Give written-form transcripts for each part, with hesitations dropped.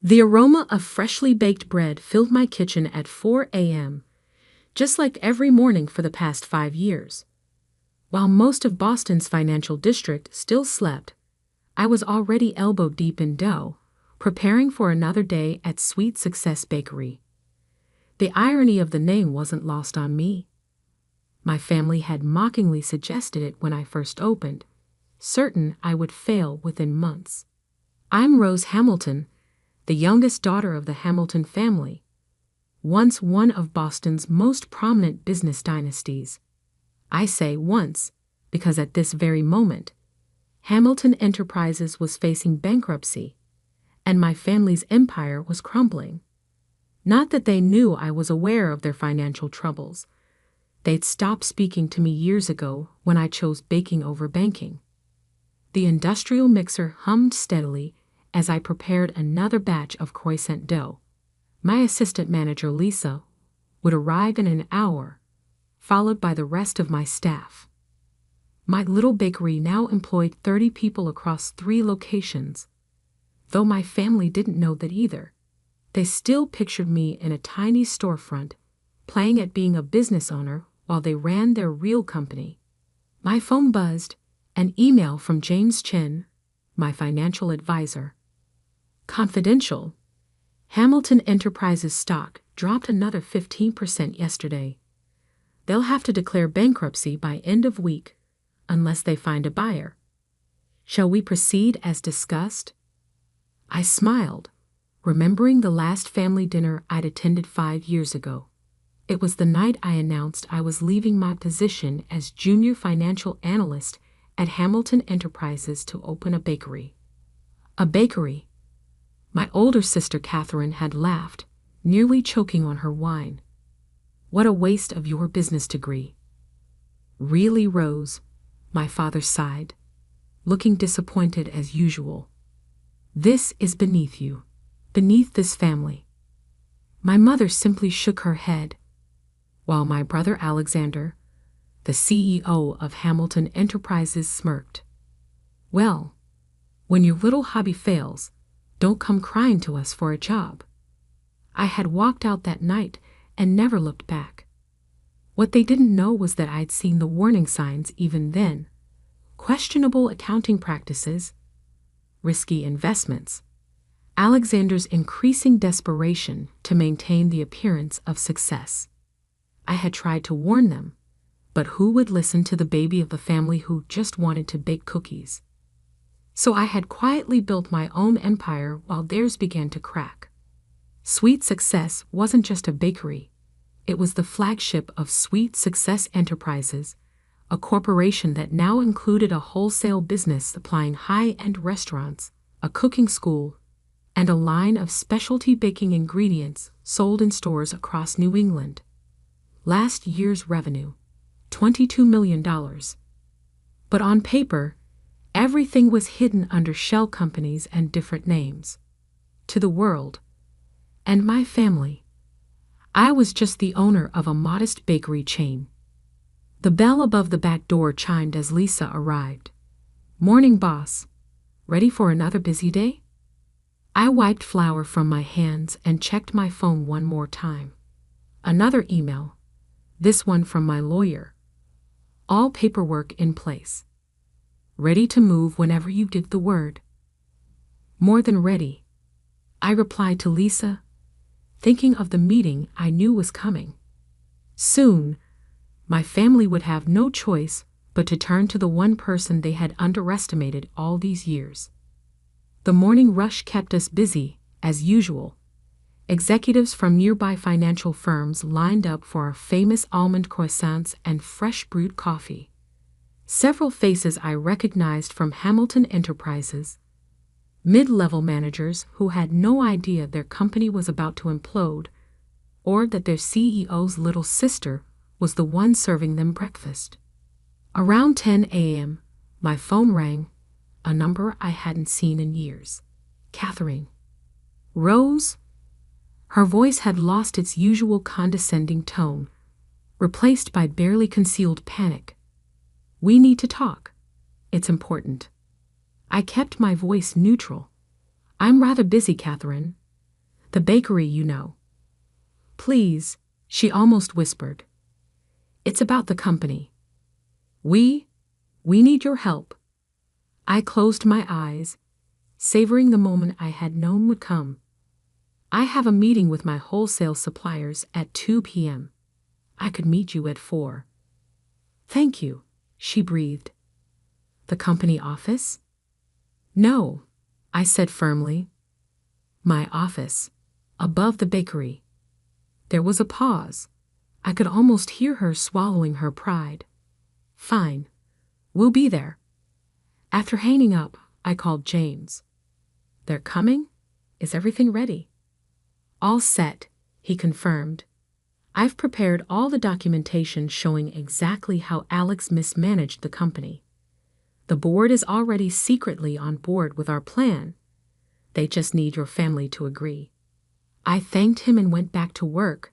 The aroma of freshly baked bread filled my kitchen at 4 a.m., just like every morning for the past 5 years. While most of Boston's financial district still slept, I was already elbow-deep in dough, preparing for another day at Sweet Success Bakery. The irony of the name wasn't lost on me. My family had mockingly suggested it when I first opened, certain I would fail within months. I'm Rose Hamilton, the youngest daughter of the Hamilton family, once one of Boston's most prominent business dynasties. I say once because at this very moment, Hamilton Enterprises was facing bankruptcy, and my family's empire was crumbling. Not that they knew I was aware of their financial troubles. They'd stopped speaking to me years ago when I chose baking over banking. The industrial mixer hummed steadily as I prepared another batch of croissant dough. My assistant manager, Lisa, would arrive in an hour, followed by the rest of my staff. My little bakery now employed 30 people across 3 locations. Though my family didn't know that either, they still pictured me in a tiny storefront, playing at being a business owner while they ran their real company. My phone buzzed, an email from James Chin, my financial advisor. Confidential. Hamilton Enterprises stock dropped another 15% yesterday. They'll have to declare bankruptcy by end of week, unless they find a buyer. Shall we proceed as discussed? I smiled, remembering the last family dinner I'd attended 5 years ago. It was the night I announced I was leaving my position as junior financial analyst at Hamilton Enterprises to open a bakery. A bakery. My older sister Catherine had laughed, nearly choking on her wine. What a waste of your business degree. Really, Rose? My father sighed, looking disappointed as usual. This is beneath you, beneath this family. My mother simply shook her head, while my brother Alexander, the CEO of Hamilton Enterprises, smirked. Well, when your little hobby fails, don't come crying to us for a job. I had walked out that night and never looked back. What they didn't know was that I'd seen the warning signs even then. Questionable accounting practices, risky investments, Alexander's increasing desperation to maintain the appearance of success. I had tried to warn them, but who would listen to the baby of the family who just wanted to bake cookies? So I had quietly built my own empire while theirs began to crack. Sweet Success wasn't just a bakery. It was the flagship of Sweet Success Enterprises, a corporation that now included a wholesale business supplying high-end restaurants, a cooking school, and a line of specialty baking ingredients sold in stores across New England. Last year's revenue, $22 million. But on paper, everything was hidden under shell companies and different names. To the world, and my family, I was just the owner of a modest bakery chain. The bell above the back door chimed as Lisa arrived. Morning, boss. Ready for another busy day? I wiped flour from my hands and checked my phone one more time. Another email, this one from my lawyer. All paperwork in place. Ready to move whenever you give the word. More than ready, I replied to Lisa, thinking of the meeting I knew was coming. Soon, my family would have no choice but to turn to the one person they had underestimated all these years. The morning rush kept us busy, as usual. Executives from nearby financial firms lined up for our famous almond croissants and fresh brewed coffee. Several faces I recognized from Hamilton Enterprises. Mid-level managers who had no idea their company was about to implode, or that their CEO's little sister was the one serving them breakfast. Around 10 a.m., my phone rang, a number I hadn't seen in years. Catherine. Rose? Her voice had lost its usual condescending tone, replaced by barely concealed panic. We need to talk. It's important. I kept my voice neutral. I'm rather busy, Catherine. The bakery, you know. Please, she almost whispered. It's about the company. We need your help. I closed my eyes, savoring the moment I had known would come. I have a meeting with my wholesale suppliers at 2 p.m. I could meet you at 4. Thank you, she breathed. The company office? No, I said firmly. My office, above the bakery. There was a pause. I could almost hear her swallowing her pride. Fine, we'll be there. After hanging up, I called James. They're coming? Is everything ready? All set, he confirmed. I've prepared all the documentation showing exactly how Alex mismanaged the company. The board is already secretly on board with our plan. They just need your family to agree. I thanked him and went back to work,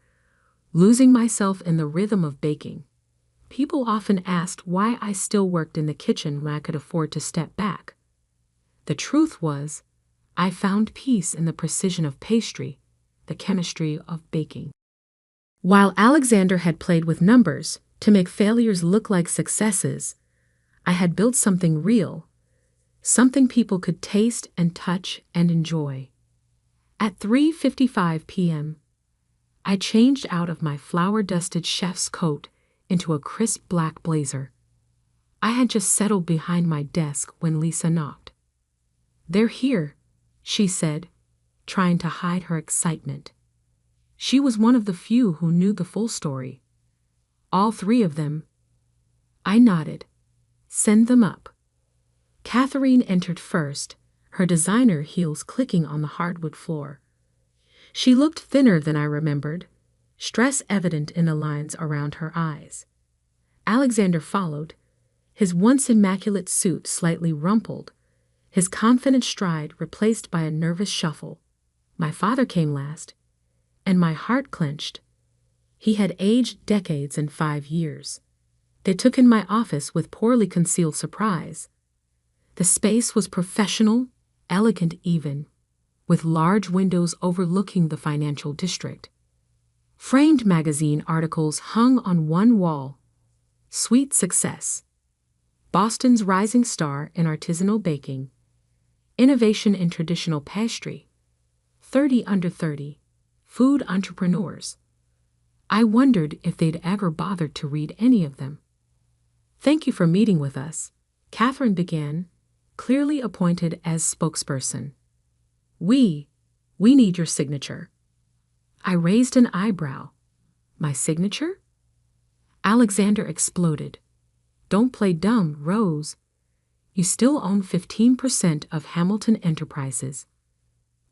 losing myself in the rhythm of baking. People often asked why I still worked in the kitchen when I could afford to step back. The truth was, I found peace in the precision of pastry, the chemistry of baking. While Alexander had played with numbers to make failures look like successes, I had built something real, something people could taste and touch and enjoy. At 3:55 p.m., I changed out of my flour-dusted chef's coat into a crisp black blazer. I had just settled behind my desk when Lisa knocked. They're here, she said, trying to hide her excitement. She was one of the few who knew the full story. All 3 of them. I nodded. Send them up. Catherine entered first, her designer heels clicking on the hardwood floor. She looked thinner than I remembered, stress evident in the lines around her eyes. Alexander followed, his once immaculate suit slightly rumpled, his confident stride replaced by a nervous shuffle. My father came last, and my heart clenched. He had aged decades in 5 years. They took in my office with poorly concealed surprise. The space was professional, elegant even, with large windows overlooking the financial district. Framed magazine articles hung on one wall. Sweet Success. Boston's rising star in artisanal baking. Innovation in traditional pastry. 30 under 30. Food entrepreneurs. I wondered if they'd ever bothered to read any of them. Thank you for meeting with us, Catherine began, clearly appointed as spokesperson. We need your signature. I raised an eyebrow. My signature? Alexander exploded. Don't play dumb, Rose. You still own 15% of Hamilton Enterprises.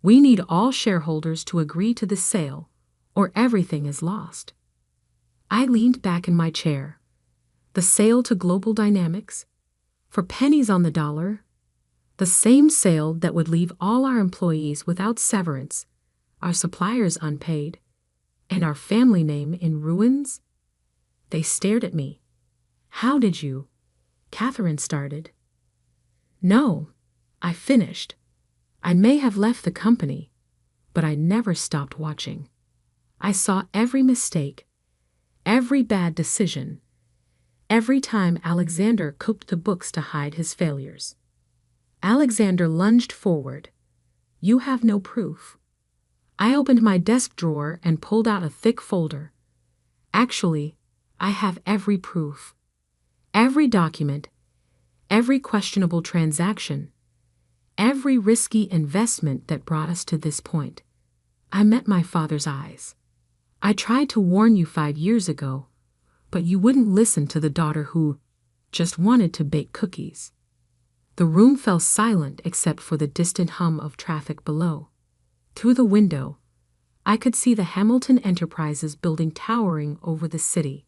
We need all shareholders to agree to the sale, or everything is lost. I leaned back in my chair. The sale to Global Dynamics? For pennies on the dollar? The same sale that would leave all our employees without severance, our suppliers unpaid, and our family name in ruins? They stared at me. How did you? Catherine started. No, I finished. I may have left the company, but I never stopped watching. I saw every mistake, every bad decision, every time Alexander cooked the books to hide his failures. Alexander lunged forward. You have no proof. I opened my desk drawer and pulled out a thick folder. Actually, I have every proof. Every document, every questionable transaction, every risky investment that brought us to this point. I met my father's eyes. I tried to warn you 5 years ago, but you wouldn't listen to the daughter who just wanted to bake cookies. The room fell silent except for the distant hum of traffic below. Through the window, I could see the Hamilton Enterprises building towering over the city.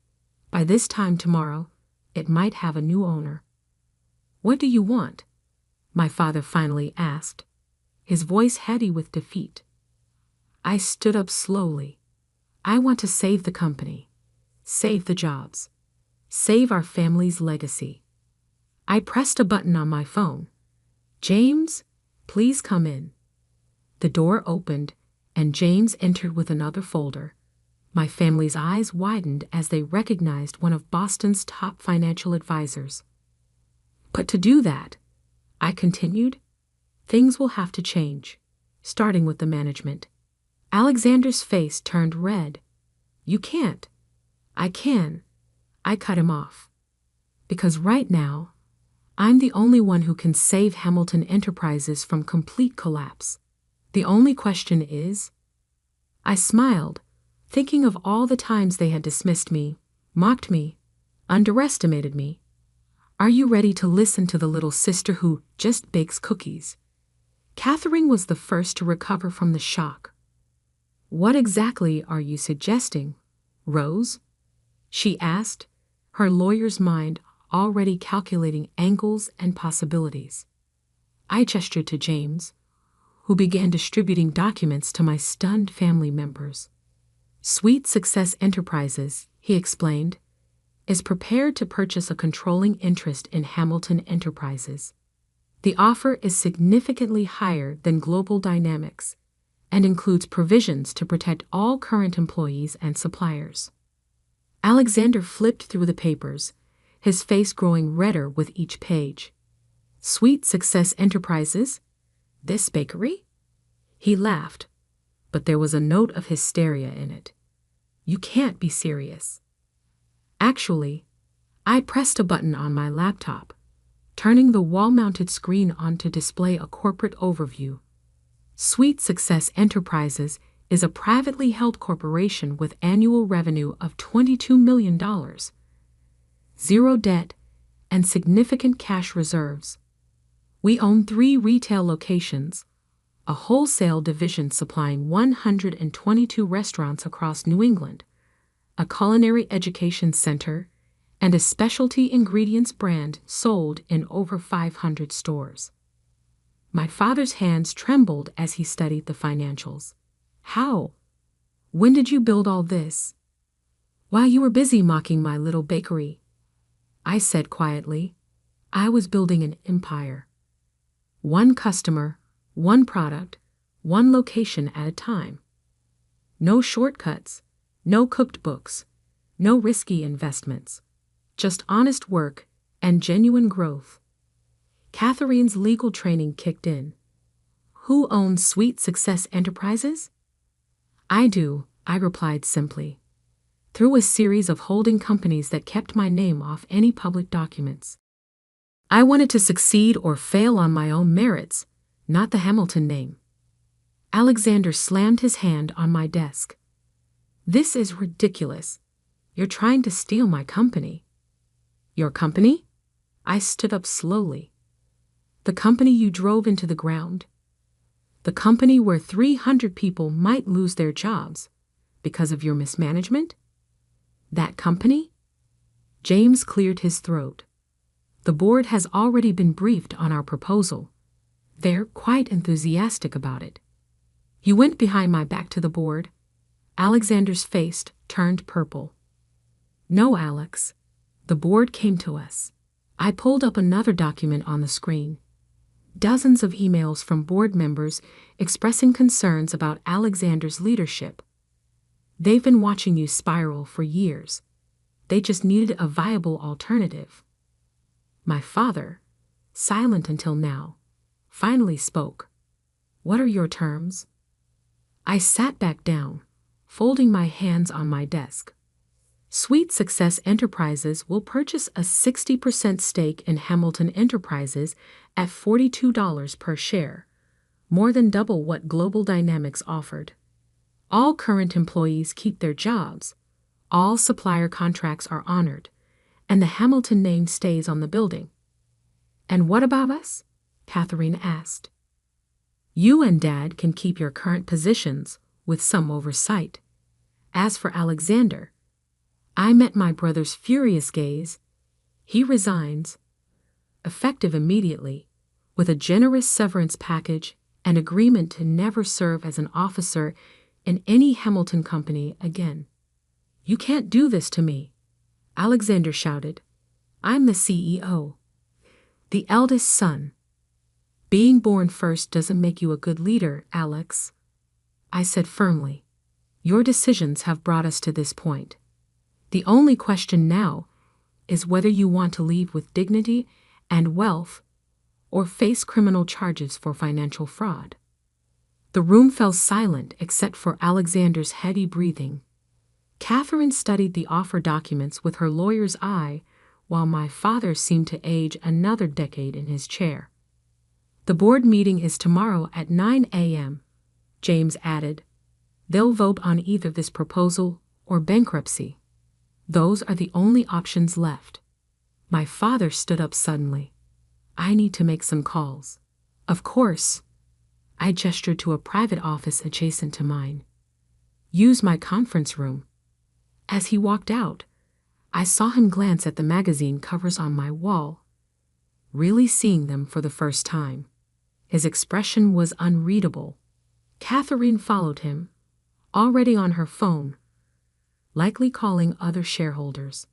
By this time tomorrow, it might have a new owner. What do you want? My father finally asked, his voice heady with defeat. I stood up slowly. I want to save the company, save the jobs, save our family's legacy. I pressed a button on my phone. James, please come in. The door opened, and James entered with another folder. My family's eyes widened as they recognized one of Boston's top financial advisors. But to do that, I continued, things will have to change, starting with the management. Alexander's face turned red. You can't. I can. I cut him off. Because right now, I'm the only one who can save Hamilton Enterprises from complete collapse. The only question is, I smiled, thinking of all the times they had dismissed me, mocked me, underestimated me. Are you ready to listen to the little sister who just bakes cookies? Catherine was the first to recover from the shock. What exactly are you suggesting, Rose? She asked, her lawyer's mind already calculating angles and possibilities. I gestured to James, who began distributing documents to my stunned family members. Sweet Success Enterprises, he explained, is prepared to purchase a controlling interest in Hamilton Enterprises. The offer is significantly higher than Global Dynamics and includes provisions to protect all current employees and suppliers. Alexander flipped through the papers, his face growing redder with each page. Sweet Success Enterprises? This bakery? He laughed, but there was a note of hysteria in it. You can't be serious. Actually, I pressed a button on my laptop, turning the wall-mounted screen on to display a corporate overview. Sweet Success Enterprises is a privately held corporation with annual revenue of $22 million, zero debt, and significant cash reserves. We own 3 retail locations, a wholesale division supplying 122 restaurants across New England, a culinary education center, and a specialty ingredients brand sold in over 500 stores. My father's hands trembled as he studied the financials. How? When did you build all this? While you were busy mocking my little bakery, I said quietly. I was building an empire. One customer, one product, one location at a time. No shortcuts, no cooked books, no risky investments. Just honest work and genuine growth. Catherine's legal training kicked in. Who owns Sweet Success Enterprises? I do, I replied simply. Through a series of holding companies that kept my name off any public documents. I wanted to succeed or fail on my own merits, not the Hamilton name. Alexander slammed his hand on my desk. This is ridiculous. You're trying to steal my company. Your company? I stood up slowly. The company you drove into the ground. The company where 300 people might lose their jobs because of your mismanagement? That company? James cleared his throat. The board has already been briefed on our proposal. They're quite enthusiastic about it. You went behind my back to the board. Alexander's face turned purple. No, Alex. The board came to us. I pulled up another document on the screen. Dozens of emails from board members expressing concerns about Alexander's leadership. They've been watching you spiral for years. They just needed a viable alternative. My father, silent until now, finally spoke. What are your terms? I sat back down, folding my hands on my desk. Sweet Success Enterprises will purchase a 60% stake in Hamilton Enterprises at $42 per share, more than double what Global Dynamics offered. All current employees keep their jobs, all supplier contracts are honored, and the Hamilton name stays on the building. And what about us? Catherine asked. You and Dad can keep your current positions with some oversight. As for Alexander, I met my brother's furious gaze. He resigns, effective immediately, with a generous severance package and agreement to never serve as an officer in any Hamilton company again. You can't do this to me, Alexander shouted. I'm the CEO, the eldest son. Being born first doesn't make you a good leader, Alex. I said firmly. Your decisions have brought us to this point. The only question now is whether you want to leave with dignity and wealth or face criminal charges for financial fraud. The room fell silent except for Alexander's heavy breathing. Catherine studied the offer documents with her lawyer's eye, while my father seemed to age another decade in his chair. The board meeting is tomorrow at 9 a.m., James added. They'll vote on either this proposal or bankruptcy. Those are the only options left. My father stood up suddenly. I need to make some calls. Of course. I gestured to a private office adjacent to mine. Use my conference room. As he walked out, I saw him glance at the magazine covers on my wall, really seeing them for the first time. His expression was unreadable. Catherine followed him, already on her phone, likely calling other shareholders.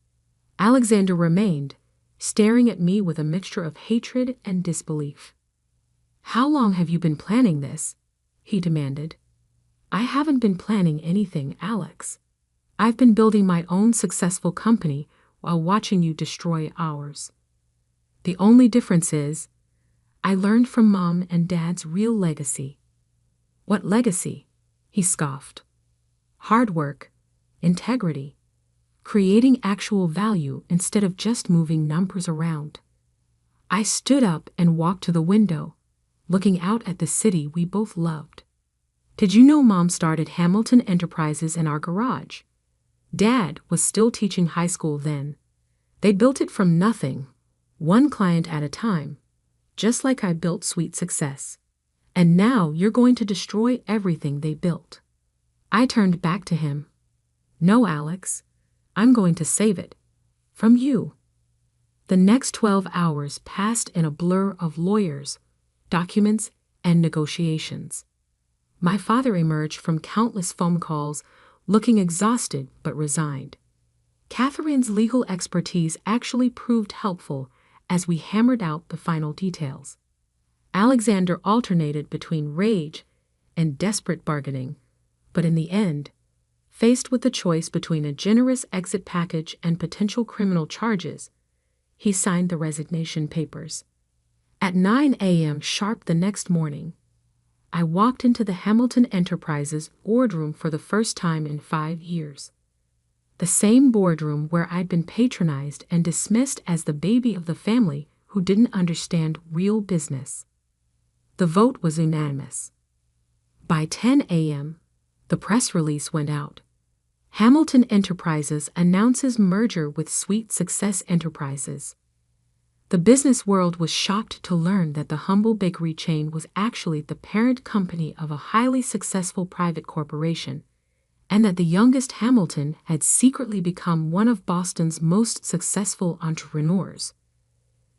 Alexander remained, staring at me with a mixture of hatred and disbelief. How long have you been planning this? He demanded. I haven't been planning anything, Alex. I've been building my own successful company while watching you destroy ours. The only difference is, I learned from Mom and Dad's real legacy. What legacy? He scoffed. Hard work, integrity, creating actual value instead of just moving numbers around. I stood up and walked to the window, looking out at the city we both loved. Did you know Mom started Hamilton Enterprises in our garage? Dad was still teaching high school then. They built it from nothing, one client at a time, just like I built Sweet Success. And now you're going to destroy everything they built. I turned back to him. No, Alex, I'm going to save it. From you. The next 12 hours passed in a blur of lawyers, documents, and negotiations. My father emerged from countless phone calls, looking exhausted but resigned. Catherine's legal expertise actually proved helpful as we hammered out the final details. Alexander alternated between rage and desperate bargaining, but in the end, faced with the choice between a generous exit package and potential criminal charges, he signed the resignation papers. At 9 a.m. sharp the next morning, I walked into the Hamilton Enterprises boardroom for the first time in 5 years. The same boardroom where I'd been patronized and dismissed as the baby of the family who didn't understand real business. The vote was unanimous. By 10 a.m., the press release went out. Hamilton Enterprises announces merger with Sweet Success Enterprises. The business world was shocked to learn that the humble bakery chain was actually the parent company of a highly successful private corporation, and that the youngest Hamilton had secretly become one of Boston's most successful entrepreneurs.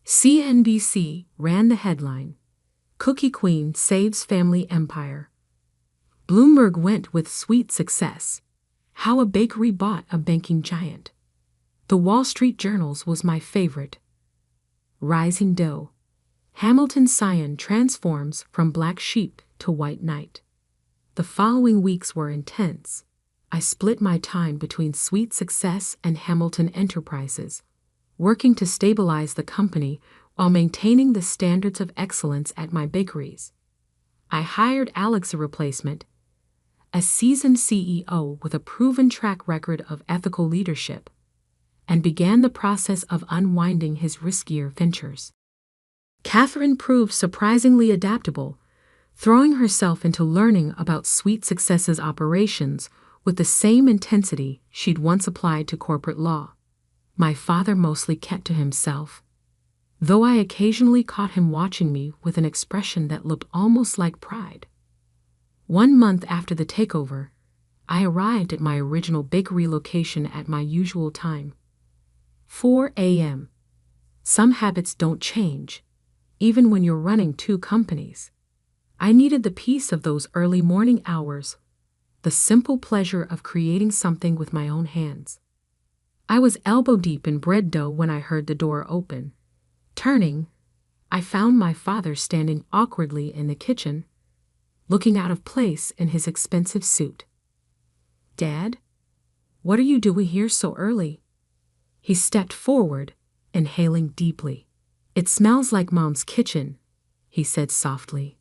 CNBC ran the headline, Cookie Queen Saves Family Empire. Bloomberg went with Sweet Success, How a Bakery Bought a Banking Giant. The Wall Street Journal's was my favorite. Rising Doe. Hamilton Scion transforms from black sheep to white knight. The following weeks were intense. I split my time between Sweet Success and Hamilton Enterprises, working to stabilize the company while maintaining the standards of excellence at my bakeries. I hired Alex, a replacement, a seasoned CEO with a proven track record of ethical leadership, and began the process of unwinding his riskier ventures. Catherine proved surprisingly adaptable, throwing herself into learning about Sweet Success's operations with the same intensity she'd once applied to corporate law. My father mostly kept to himself, though I occasionally caught him watching me with an expression that looked almost like pride. 1 month after the takeover, I arrived at my original bakery location at my usual time, 4 a.m. Some habits don't change, even when you're running 2 companies. I needed the peace of those early morning hours, the simple pleasure of creating something with my own hands. I was elbow deep in bread dough when I heard the door open. Turning, I found my father standing awkwardly in the kitchen. looking out of place in his expensive suit. "Dad, what are you doing here so early?" He stepped forward, inhaling deeply. "It smells like Mom's kitchen," he said softly.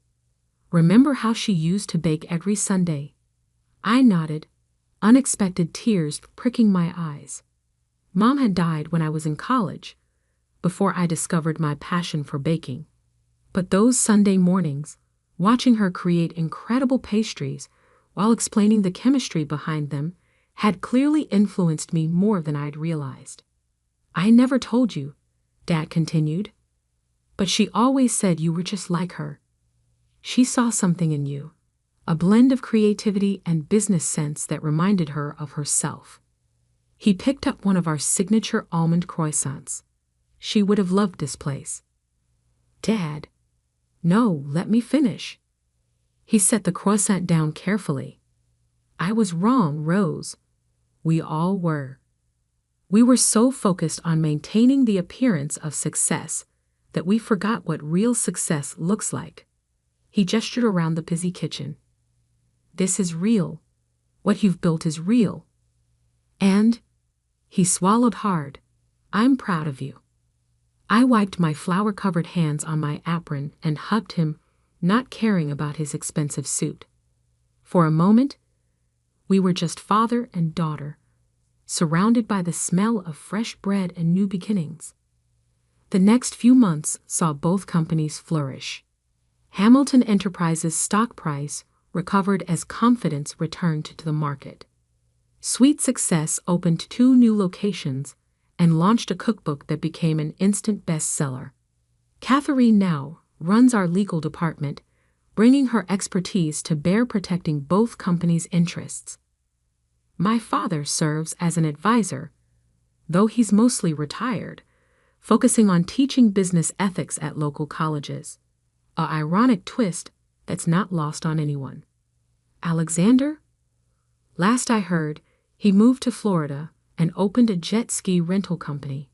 "Remember how she used to bake every Sunday?" I nodded, unexpected tears pricking my eyes. Mom had died when I was in college, before I discovered my passion for baking. But those Sunday mornings, watching her create incredible pastries while explaining the chemistry behind them, had clearly influenced me more than I'd realized. "I never told you," Dad continued, "but she always said you were just like her. She saw something in you, a blend of creativity and business sense that reminded her of herself." He picked up one of our signature almond croissants. "She would have loved this place." "Dad, no, let me finish." He set the croissant down carefully. "I was wrong, Rose. We all were. We were so focused on maintaining the appearance of success that we forgot what real success looks like." He gestured around the busy kitchen. "This is real. What you've built is real. And," he swallowed hard, "I'm proud of you." I wiped my flour-covered hands on my apron and hugged him, not caring about his expensive suit. For a moment, we were just father and daughter, surrounded by the smell of fresh bread and new beginnings. The next few months saw both companies flourish. Hamilton Enterprises' stock price recovered as confidence returned to the market. Sweet Success opened 2 new locations and launched a cookbook that became an instant bestseller. Catherine now runs our legal department, bringing her expertise to bear protecting both companies' interests. My father serves as an advisor, though he's mostly retired, focusing on teaching business ethics at local colleges. A ironic twist that's not lost on anyone. Alexander? Last I heard, he moved to Florida and opened a jet ski rental company.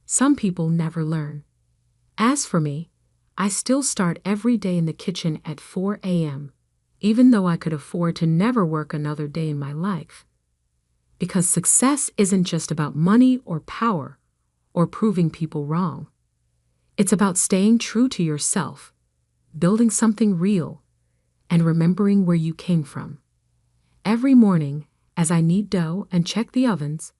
Some people never learn. As for me, I still start every day in the kitchen at 4 a.m., even though I could afford to never work another day in my life. Because success isn't just about money or power or proving people wrong. It's about staying true to yourself, building something real, and remembering where you came from. Every morning, as I knead dough and check the ovens,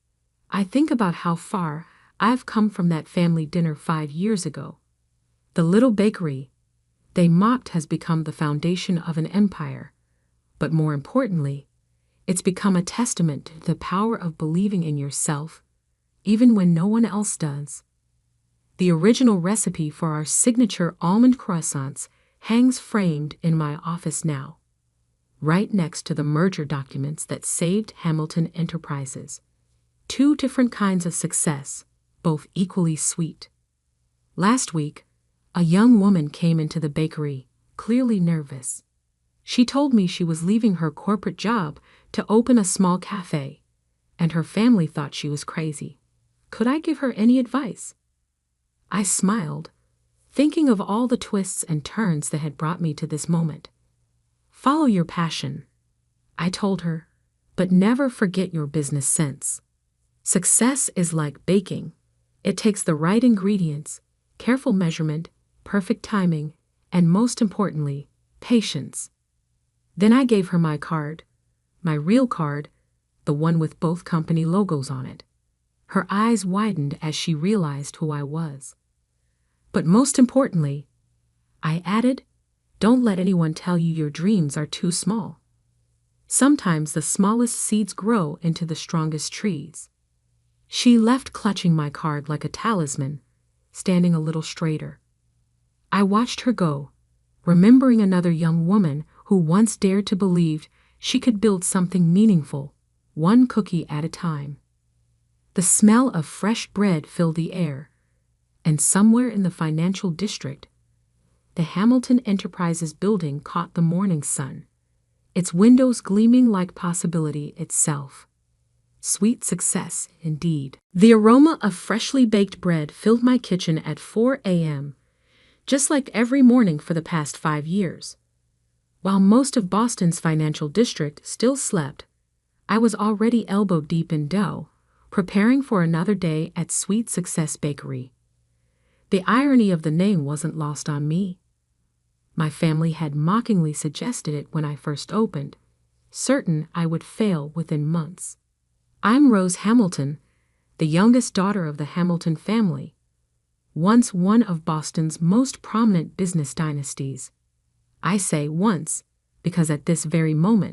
I think about how far I've come from that family dinner 5 years ago. The little bakery they mocked has become the foundation of an empire, but more importantly, it's become a testament to the power of believing in yourself, even when no one else does. The original recipe for our signature almond croissants hangs framed in my office now, right next to the merger documents that saved Hamilton Enterprises. 2 different kinds of success, both equally sweet. Last week, a young woman came into the bakery, clearly nervous. She told me she was leaving her corporate job to open a small cafe, and her family thought she was crazy. Could I give her any advice? I smiled, thinking of all the twists and turns that had brought me to this moment. "Follow your passion," I told her, "but never forget your business sense. Success is like baking. It takes the right ingredients, careful measurement, perfect timing, and most importantly, patience." Then I gave her my card, my real card, the one with both company logos on it. Her eyes widened as she realized who I was. But most importantly, I added, "Don't let anyone tell you your dreams are too small. Sometimes the smallest seeds grow into the strongest trees." She left clutching my card like a talisman, standing a little straighter. I watched her go, remembering another young woman who once dared to believe she could build something meaningful, one cookie at a time. The smell of fresh bread filled the air, and somewhere in the financial district, the Hamilton Enterprises building caught the morning sun, its windows gleaming like possibility itself. Sweet success, indeed. The aroma of freshly baked bread filled my kitchen at 4 a.m., just like every morning for the past 5 years. While most of Boston's financial district still slept, I was already elbow-deep in dough, preparing for another day at Sweet Success Bakery. The irony of the name wasn't lost on me. My family had mockingly suggested it when I first opened, certain I would fail within months. I'm Rose Hamilton, the youngest daughter of the Hamilton family, once one of Boston's most prominent business dynasties. I say once, because at this very moment,